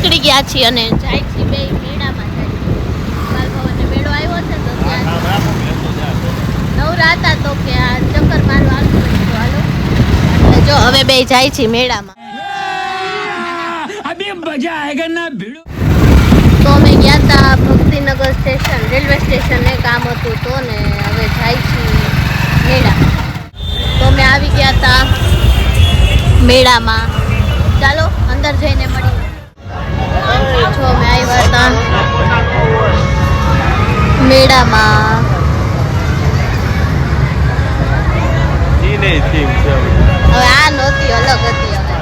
નીકળી ગયા છીએ અને જાય છીએ બે મેળામાં જાય બાલભવનને મેળો આવ્યો છે તો ત્યાં નવરા હતા તો કે આ ચક્કર મારવા આવતું તો હાલો એટલે જો હવે બે જાય છીએ મેળામાં અભી મજા આયેગા ના ભીડો તો અમે ગયા હતા ભક્તિનગર સ્ટેશન રેલવે સ્ટેશને કામ હતું તો ને હવે જાય છીએ મેળા તો અમે આવી ગયા હતા મેળામાં ચાલો અંદર જઈને મળીએ જો અમે આવ્યા હતા મેળામાં હવે આ નહોતી અલગ હતી હવે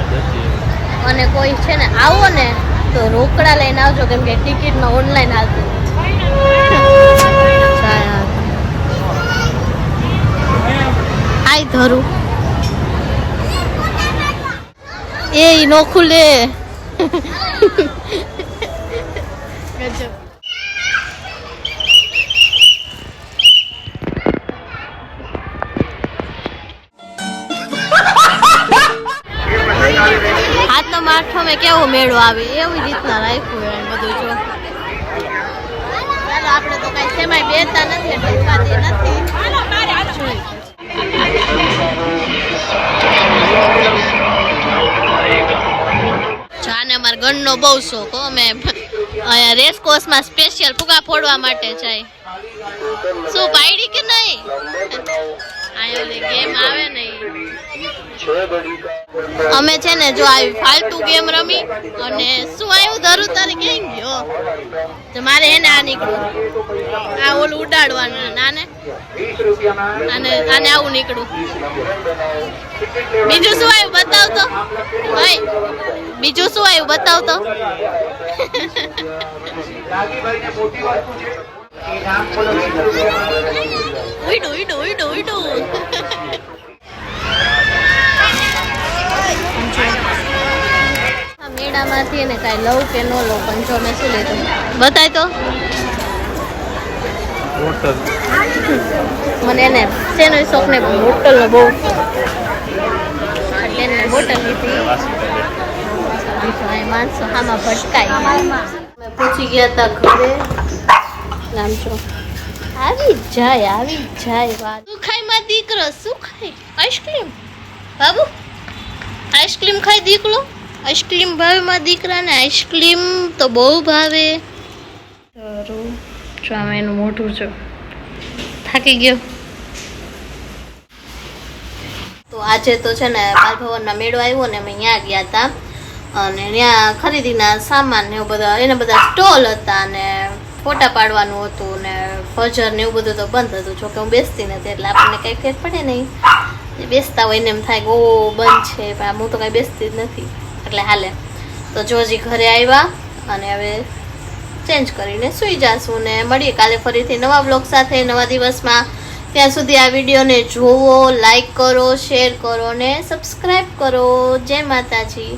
અને કોઈ છે ને આવો ને તો રોકડા લઈને આવજો કેમ કે ટિકિટમાં ઓનલાઈન આવતું આઈ ધરું એ નો ખુલે હાથનો માઠો મેં કેવો મેળો આવે એવી રીતના રાખ્યું હોય બધું જો ચાલો આપણે તો કઈ સેમાય બેતા નથી એટલે ઉપાધિ નથી જાને અમારા ગણનો બહુ શોખ હો મેં અહીંયા રેસકોર્સમાં સ્પેશિયલ ફુગા ફોડવા માટે જાય શું પાયડી કે નહીં આયો લે ગેમ આવે ને અમે છે ને જો આવી ફાલતુ ગેમ રમી અને શું આવ્યું ધરું તારે ક્યાં ગયો તો મારે એને આ નીકળું આ ઓલું ઉડાડવાનું નાને આને આવું નીકળું બીજું શું આવ્યું બતાવ તો ભાઈ બીજું શું આવ્યું બતાવ તો ઉઈડું ઉઈડું ઉઈડું ઉઈડું મેળામાંથી ને કાંઈ લઉં કે ન લઉં પણ જો મેં શું લીધું બતાય તો મને એને શેનો શોખ ને બોટલનો બહુ એટલે એને બોટલ લીધી માણસો આમાં ભટકાય અમે પૂછી ગયા હતા ઘરે નામ છો આવી જાય વાત શું ખાય માં દીકરો શું ખાય આઈસ્ક્રીમ બાબુ આઈસ્ક્રીમ ખાય દીકરો આઈસ્ક્રીમ ભાવે માં દીકરાને આઈસ્ક્રીમ તો બહુ ભાવે જો આમાં એનું મોઢું છે થાકી ગયો તો આજે તો છે ને બાલભવનના મેળો આવ્યો ને અમે ત્યાં ગયા હતા અને ત્યાં ખરીદીના સામાન ને એવું બધા એના બધા સ્ટોલ હતા અને ફોટા પાડવાનું હતું ને ભજર ને એવું બધું તો બંધ હતું જોકે હું બેસતી નથી એટલે આપણને કંઈ ફેર પડે નહીં બેસતા હોય ને એમ થાય કે ઓ બંધ છે પણ હું તો કાંઈ બેસતી જ નથી એટલે હાલે તો જોજી ઘરે આવ્યા અને હવે ચેન્જ કરીને સૂઈ જાશું ને મળીએ કાલે ફરીથી નવા બ્લોગ સાથે નવા દિવસમાં ત્યાં સુધી આ વિડીયોને જોવો લાઈક કરો શેર કરો ને સબસ્ક્રાઈબ કરો જય માતાજી